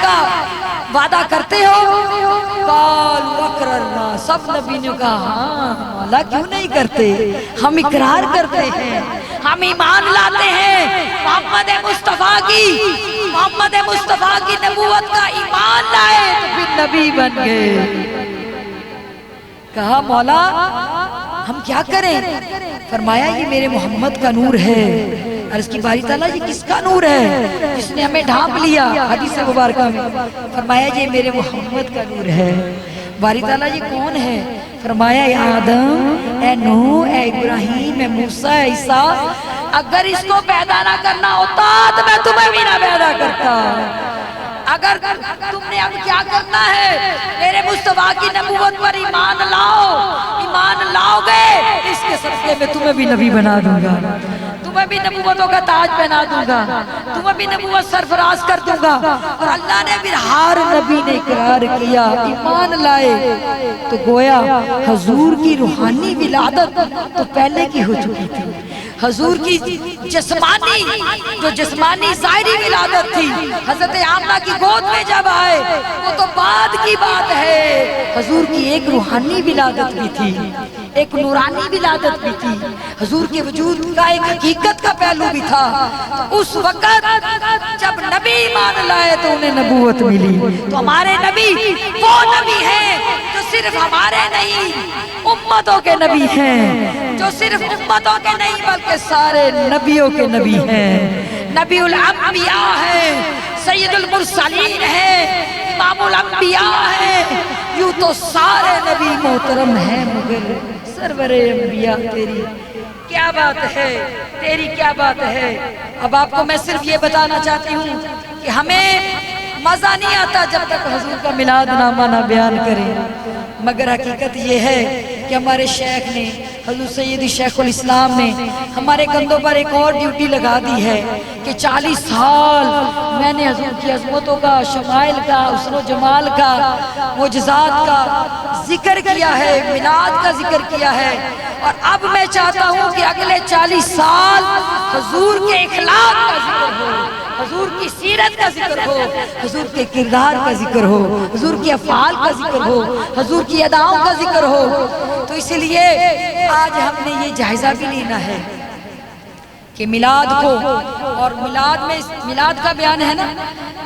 کا وعدہ کرتے ہو؟ قالوا اقررنا، سب نبی نے کہا ہاں مولا کیوں نہیں کرتے، ہم اقرار کرتے ہیں، ہم ایمان لاتے ہیں محمد مصطفیٰ کی نبوت کا ایمان لائے تو پھر نبی بن گئے۔ کہا مولا ہم کیا کریں؟ فرمایا یہ میرے محمد کا نور ہے۔ عرض کی باری تعالیٰ یہ کس کا نور ہے جس نے ہمیں ڈھانپ لیا؟ حدیث مبارکہ میں فرمایا یہ میرے محمد کا نور ہے۔ باری تعالیٰ یہ کون ہے؟ فرمایا اے آدم، اے نوح، اے ابراہیم، اے موسیٰ، اے عیسیٰ، اگر اس کو پیدا نہ کرنا ہوتا تو میں تمہیں بھی نہ پیدا کرتا۔ اگر تم نے اب کیا کرنا ہے؟ میرے مصطفیٰ کی نبوت پر ایمان لاؤ گے، اس کے صدقے میں تمہیں بھی نبی بنا دوں گا، تمہیں بھی نبوتوں کا تاج پہنا دوں گا، تمہیں بھی نبوت سرفراز کر دوں گا۔ اور اللہ نے پھر ہر نبی نے اقرار کیا، ایمان لائے، تو گویا حضور کی روحانی ولادت تو پہلے کی ہو چکی تھی، حضور کی جسمانی ظاہری ولادت تھی، حضرت آمنہ کی گود میں جب آئے وہ تو بعد کی بات ہے۔ حضور کی ایک روحانی ولادت بھی تھی، ایک نورانی ولادت بھی تھی، حضور کے وجود کا ایک حقیقت کا پہلو بھی تھا۔ اس وقت جب نبی ایمان لائے تو انہیں نبوت ملی۔ تو ہمارے نبی وہ نبی ہیں جو صرف ہمارے نہیں امتوں کے نبی ہیں، جو صرف امتوں کے نہیں بلکہ سارے نبیوں کے نبی ہیں، نبی الانبیاء ہیں، سید المرسلین ہیں، امام الانبیاء ہیں۔ یوں تو سارے نبی محترم ہیں، مگر سرور انبیاء تیری کیا بات ہے، تیری کیا بات ہے۔ اب آپ کو میں صرف یہ بتانا چاہتی ہوں کہ ہمیں مزہ نہیں آتا جب تک حضور کا میلاد نامہ نہ بیان کریں، مگر حقیقت یہ ہے کہ ہمارے شیخ نے، حضور سیدی شیخ الاسلام نے ہمارے کندھوں پر ایک اور ڈیوٹی لگا دی ہے کہ 40 سال میں نے حضور کی عظمتوں کا، شمائل کا، حسن و جمال کا، معجزات کا ذکر کیا ہے، میلاد کا ذکر کیا ہے۔ اور اب میں چاہتا ہوں کہ اگلے 40 سال حضور کے اخلاق کا ذکر ہو، حضور کی سیرت کا ذکر ہو، حضور کے کردار کا ذکر ہو، حضور کی افعال کا ذکر ہو، حضور کی اداؤں کا ذکر ہو۔ تو اس لیے آج ہم نے یہ جائزہ بھی لینا ہے کہ میلاد کو، اور میلاد کا بیان ہے نا،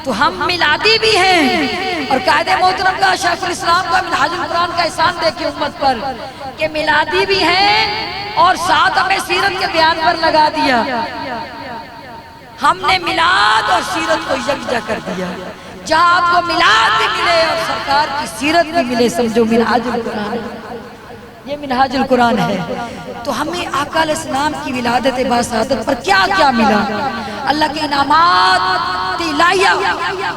تو ہم میلادی بھی ہیں، اور قائد محترم کا، شیخ الاسلام کا منہاج القرآن کا احسان دیکھیں امت پر کہ میلادی بھی ہیں اور ساتھ ہمیں سیرت کے بیان پر لگا دیا۔ ہم نے میلاد اور سیرت کو یکجا کر دیا، جہاں آپ کو میلاد بھی ملے اور سرکار کی سیرت بھی ملے، سمجھو منہاج القرآن ہے، یہ منہاج القرآن ہے۔ تو ہمیں آقا علیہ السلام کی ولادت باسعادت پر کیا کیا ملا، اللہ کے انعامات الہیہ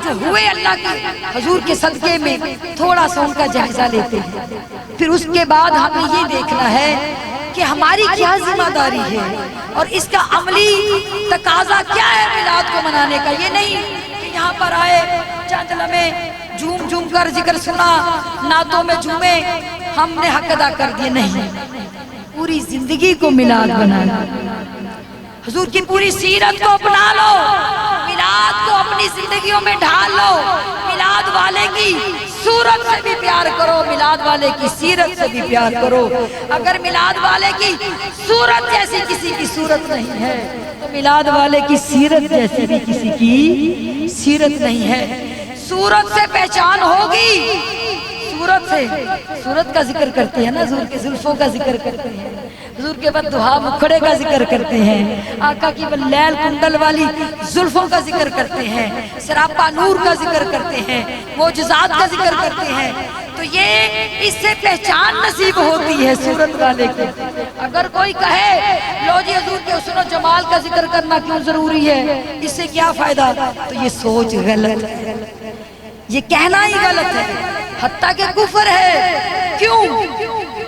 جو ہوئے اللہ کے حضور کے صدقے میں، تھوڑا سا ان کا جائزہ لیتے ہیں۔ پھر اس کے بعد ہمیں یہ دیکھنا ہے کہ ہماری کیا ذمہ داری ہے اور اس کا عملی تقاضا کیا ہے میلاد کو منانے کا۔ یہ نہیں کہ یہاں پر آئے چند لمحے جھوم کر ذکر سنا، نعتوں میں جھومے، ہم نے حق ادا کر دیے، نہیں، پوری زندگی کو میلاد بنانا، حضور کی پوری سیرت کو اپنا لو، میلاد کو اپنی زندگیوں میں ڈھال لو، میلاد والے کی صورت سے بھی پیار کرو، میلاد والے کی سیرت سے بھی پیار کرو۔ اگر میلاد والے کی صورت جیسی کسی کی صورت نہیں ہے تو میلاد والے کی سیرت جیسی بھی کسی کی سیرت نہیں ہے۔ صورت سے پہچان ہوگی، صورت کا ذکر کرتے ہیں نا، حضور کے زلفوں کا ذکر کرتے ہیں، حضور کے بعد دہا مکھڑے کا ذکر کرتے ہیں، آقا کی لیل کنڈل والی زلفوں کا ذکر کرتے ہیں، سراپا نور کا ذکر کرتے ہیں، معجزات کا ذکر کرتے ہیں۔ تو یہ اس سے پہچان نصیب ہوتی ہے صورت والے کے۔ اگر کوئی کہے لو جی حضور کے حسن و جمال کا ذکر کرنا کیوں ضروری ہے، اس سے کیا فائدہ، تو یہ سوچ غلط ہے، یہ کہنا ہی غلط ہے، حتیٰ کہ کفر ہے۔ کیوں؟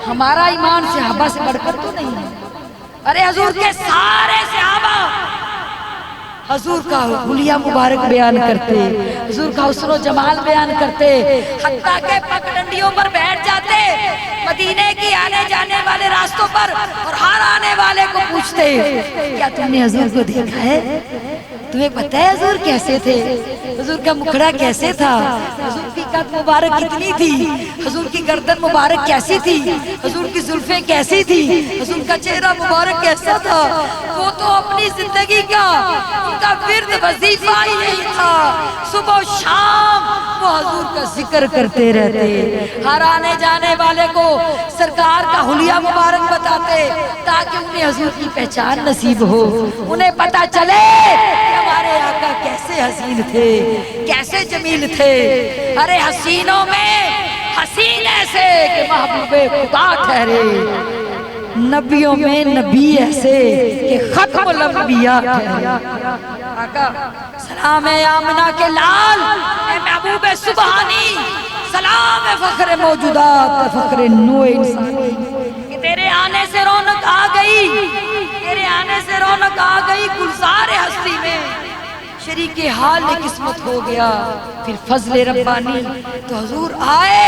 ہمارا ایمان صحابہ سے بڑھ کر تو نہیں ہے۔ ارے حضور کے سارے صحابہ حضور کا حلیہ مبارک بیان کرتے، حضور کا حسن و جمال بیان کرتے، حتیٰ کہ پگڈنڈیوں پر بیٹھ جاتے، مدینے کی آنے جانے والے راستوں پر، اور ہر آنے والے کو پوچھتے کیا تم نے حضور کو دیکھا ہے؟ تمہیں پتہ ہے حضور کیسے تھے؟ حضور کا مکھڑا کیسے تھا؟ حضور کی قد مبارک کتنی تھی؟ حضور کی گردن مبارک کیسی تھی؟ حضور کی زلفیں کیسی تھی؟ حضور کا چہرہ مبارک کیسا تھا؟ وہ تو اپنی زندگی کا ان کا ورد وظیفہ ہی نہیں تھا، صبح و شام وہ حضور کا ذکر کرتے رہتے، ہر آنے جانے والے کو سرکار کا حلیہ مبارک بتاتے تاکہ انہیں حضور کی پہچان نصیب ہو، انہیں پتہ چلے کہ ہمارے آقا کیسے حسین تھے، کیسے جمیل تھے۔ ارے حسینوں میں حسین ایسے کہ محبوب خدا ٹھہرے، نبیوں میں نبی ایسے کہ ختم الانبیاء ٹھہرے۔ آقا سلام ہے آمنہ کے لال، اے محبوب سبحانی، سلام ہے فخر موجودات، فخر نوع انسانی، کہ تیرے آنے سے رونق آ گئی، تیرے آنے سے رونق آ گئی گلزار ہستی میں، شریک حال قسمت ہو گیا پھر فضل ربانی۔ تو حضور آئے،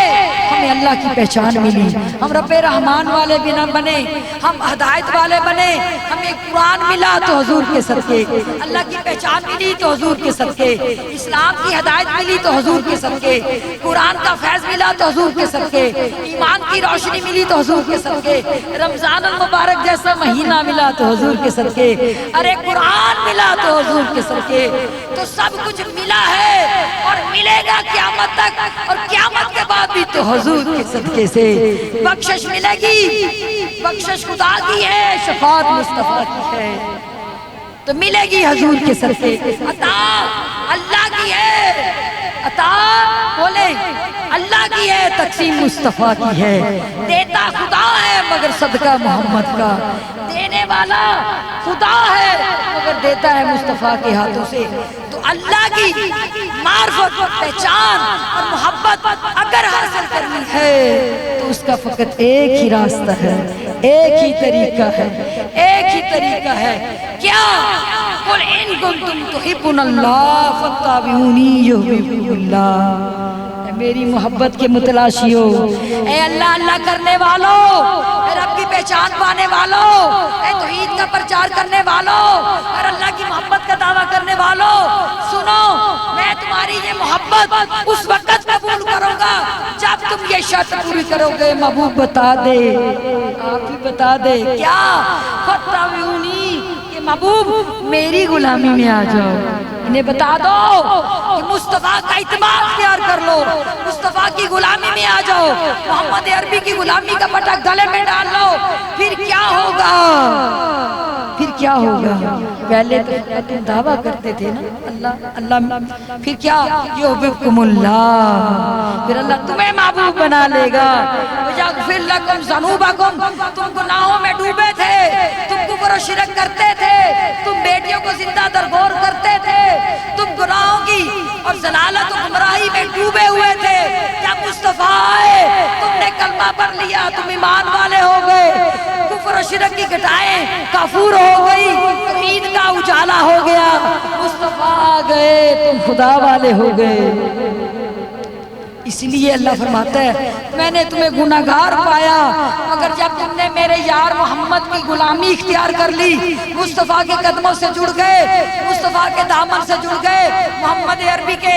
ہمیں اللہ کی پہچان ملی، ہم رب رحمان والے بھی نہ بنے، ہم ہدایت والے بنے، ہمیں قرآن ملا تو حضور کے صدقے، اللہ کی پہچان ملی تو حضور کے صدقے، اسلام کی ہدایت ملی تو حضور کے صدقے، قرآن کا فیض ملا تو حضور کے صدقے، ایمان کی روشنی ملی تو حضور کے صدقے، رمضان المبارک جیسا مہینہ ملا تو حضور کے صدقے، ارے قرآن ملا تو حضور کے صدقے۔ تو سب کچھ ملا ہے اور ملے گا قیامت تک، اور قیامت کے بعد بھی تو حضور کے صدقے سے بخشش ملے گی۔ بخشش خدا کی ہے، شفاعت مصطفیٰ کی ہے، تو ملے گی حضور کے صدقے۔ عطا اللہ کی ہے، عطا بولے اللہ کی ہے، تقسیم مصطفیٰ کی ہے، دیتا خدا ہے مگر صدقہ محمد کا، دینے والا خدا ہے مگر دیتا ہے مصطفیٰ کے ہاتھوں سے۔ تو اللہ کی معرفت، پہچان اور محبت اگر حاصل کرنی ہے تو اس کا فقط ایک ہی راستہ ہے، ایک ہی طریقہ ہے، ایک ہی طریقہ ہے۔ کیا؟ قُلْ إِن كُنتُمْ تُحِبُّونَ اللَّهَ فَاتَّبِعُونِي يُحْبِبْكُمُ اللَّهُ۔ اے میری محبت کے متلاشیوں، اے اللہ اللہ کرنے والوں، اے رب کی پہچان پانے والوں، اے توحید کا پرچار کرنے والوں، اور اللہ کی محبت کا دعویٰ کرنے والوں، سنو، میں تمہاری یہ محبت اس وقت قبول کروں گا جب تم یہ شرط پوری کرو گے۔ محبوب بتا دے، آپ ہی بتا دے، کیا؟ فَاتَّبِعُونِی، کہ محبوب میری غلامی میں آ جاؤ، انہیں بتا دو کہ مصطفیٰ کا اتباع اختیار کر لو، مصطفیٰ کی غلامی میں آ جاؤ، محمد عربی کی غلامی کا پٹا گلے میں ڈال لو، پھر کیا ہوگا؟ پھر کیا ہوگا؟ پہلے تو تم دعویٰ کرتے تھے نا اللہ اللہ، پھر کیا؟ یحببکم اللہ، پھر اللہ تمہیں محبوب بنا لے گا۔ وَیَغْفِرْ لَكُمْ ذُنُوبَكُمْ، تم گناہوں میں ڈوبے تھے، تم کفر و شرک کرتے تھے، تم بیٹیوں کو زندہ درگور کرتے تھے، تم گناہوں کی اور ضلالت و گمراہی میں ڈوبے ہوئے تھے، جب مصطفیٰ آئے تم نے کلمہ پڑھ لیا، تم ایمان والے ہو گئے، کفر و شرک کی گھٹائیں کافور ہو گئی، توحید کا اجالا ہو گیا، مصطفیٰ آ گئے تم خدا والے ہو گئے۔ اس لیے اللہ فرماتا ہے میں نے تمہیں گناہگار پایا، مگر جب تم نے میرے یار محمد کی غلامی اختیار کر لی، مصطفیٰ کے قدموں سے جڑ گئے، مصطفیٰ کے دامن سے جڑ گئے، محمد عربی کے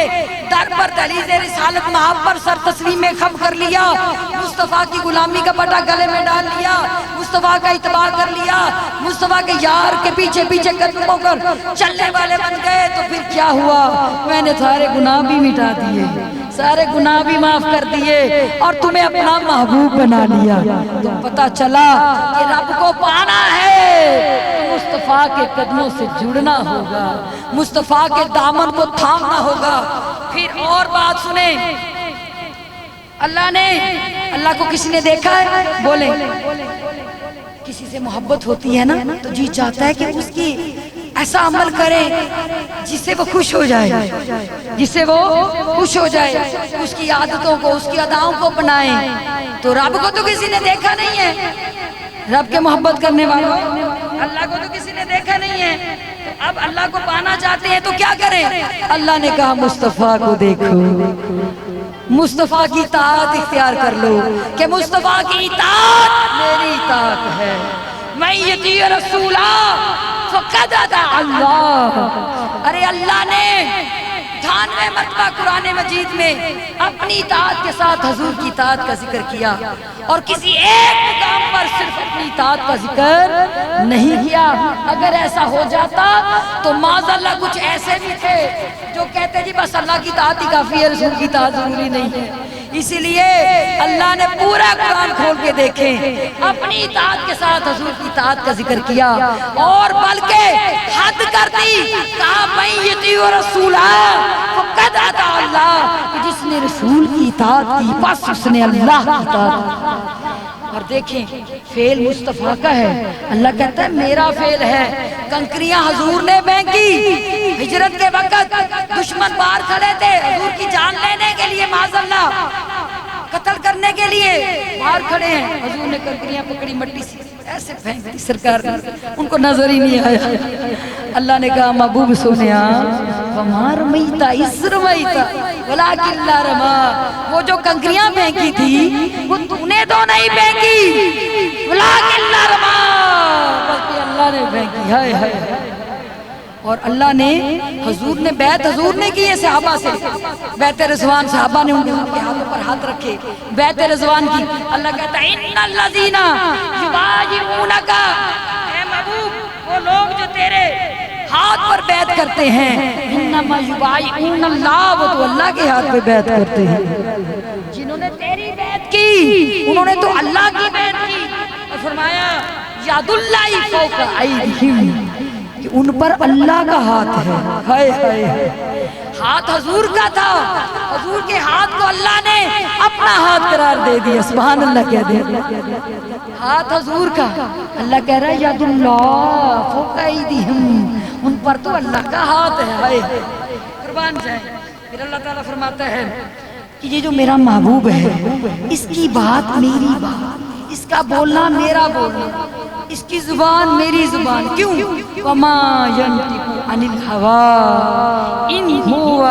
در پر دہلیز رسالت مآب پر سر تسلیم میں خم کر لیا، مصطفیٰ کی غلامی کا پٹا گلے میں ڈال لیا، مصطفیٰ کا اتباع کر لیا، مصطفیٰ کے یار کے پیچھے پیچھے قدموں پر چلنے والے بن گئے، تو پھر کیا ہوا؟ میں نے سارے گناہ بھی مٹا دیے، سارے گناہ بھی معاف کر دیے، اور تمہیں اپنا محبوب بنا لیا۔ تو پتہ چلا کہ رب کو پانا ہے تو مصطفیٰ کے قدموں سے جڑنا ہوگا، مصطفیٰ کے دامن کو تھامنا ہوگا۔ پھر اور بات سنیں، اللہ کو کسی نے دیکھا ہے؟ بولیں، کسی سے محبت ہوتی ہے نا تو جی چاہتا ہے کہ اس کی ایسا عمل کرے جس سے وہ خوش ہو جائے، جس سے وہ خوش ہو جائے، اس کی عادتوں کو، اس کی اداؤں کو اپنائیں۔ تو رب کو تو کسی نے دیکھا نہیں ہے، رب کے محبت کرنے والوں، اللہ کو تو کسی نے دیکھا نہیں ہے، اب اللہ کو پانا چاہتے ہیں تو کیا کریں؟ اللہ نے کہا مصطفیٰ کو دیکھو، مصطفیٰ کی اطاعت اختیار کر لو، کہ مصطفیٰ کی اطاعت میری اطاعت ہے، میں یطیع رسولہ فقد اطاع اللہ، ارے اللہ نے 98 مرتبہ قرآن مجید میں اپنی اطاعت کے ساتھ حضور کی اطاعت کا ذکر کیا، اور کسی ایک مقام پر صرف اپنی اطاعت کا ذکر نہیں کیا۔ اگر ایسا ہو جاتا تو معاذ اللہ کچھ ایسے بھی تھے جو کہتے جی بس اللہ کی اطاعت ہی کافی ہے، رسول کی اطاعت ضروری نہیں ہے۔ اسی لیے اللہ نے پورا قرآن کھول کے دیکھیں، اپنی اطاعت کے ساتھ حضور کی اطاعت کا ذکر کیا، اور بلکہ حد کر دی، کہا من یطیع رسول فقد اطاع اللہ، کہ جس نے رسول کی اطاعت کی بس اس نے اللہ کی اطاعت کی۔ اور دیکھیں فعل مصطفیٰ کا ہے، اللہ کہتا ہے میرا فعل ہے۔ کنکریاں حضور نے پھینکی، ہجرت کے وقت دشمن باہر کھڑے تھے حضور کی جان لینے کے لیے، معاذ اللہ قتل کرنے کے لیے باہر کھڑے ہیں، حضور نے کنکریاں پکڑی، مٹی سے ایسے پھینک دی، سرکار نے ان کو نظر ہی نہیں آیا۔ اللہ نے کہا محبوب سونیا وما رمیت اذ رمیت ولکن اللہ رما، وہ جو کنکریاں پھینکی تھی وہ تو نے تو نہیں پھینکی، ولکن اللہ رما، بلکہ اللہ نے پھینکی۔ ہائے ہائے، اور اللہ نے حضور نے بیعت حضور نے کی ہے صحابہ سے، بیعت رضوان، صحابہ نے ان کے ہاتھوں پر ہاتھ رکھے، بیعت رضوان کی۔ اللہ کہتا ہے ان الذین یبایعونک، اے محبوب وہ لوگ جو تیرے ہاتھ پر بیعت کرتے ہیں، انما یبایعون اللہ، وہ تو اللہ کے ہاتھ پہ بیعت کرتے ہیں۔ جنہوں نے تیری بیعت کی انہوں نے تو اللہ کی بیعت کی، اور فرمایا یاد اللہ فوق ایدیہم، کہ ان پر اللہ کا ہاتھ ہے۔ ہائے ہائے، ہاتھ حضور کا تھا، حضور کے ہاتھ کو اللہ نے اپنا ہاتھ قرار دے دیا، سبحان اللہ کہہ دیا، ہاتھ حضور کا۔ اللہ کہہ رہا ہے یاد اللہ فوق ایدیہم، ان پر تو اللہ کا ہاتھ ہے۔ ہائے قربان جائے۔ پھر اللہ تعالیٰ فرماتا ہے کہ یہ جو میرا محبوب ہے اس کی بات میری بات، اس کا بولنا میرا بولنا، اس کی زبان میری زبان۔ کیوں؟ وما ينطق عن الهوى ان هو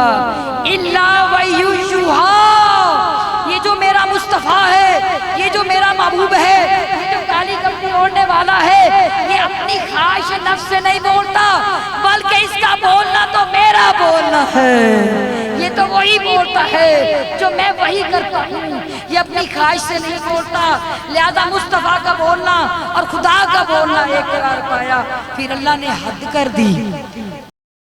الا وحی یوحی، یہ جو میرا مصطفیٰ ہے، یہ جو میرا محبوب ہے، یہ جو کالی کپڑی اوڑھنے والا ہے، یہ اپنی خواہش نفس سے نہیں بولتا، بلکہ اس کا بولنا تو میرا بولنا ہے۔ یہ تو وہی بولتا ہے جو میں وہی کرتا ہوں، یہ اپنی خواہش سے نہیں بولتا۔ لہذا مصطفیٰ کا بولنا اور خدا کا بولنا ایک قرار پایا۔ پھر اللہ نے حد کر دی،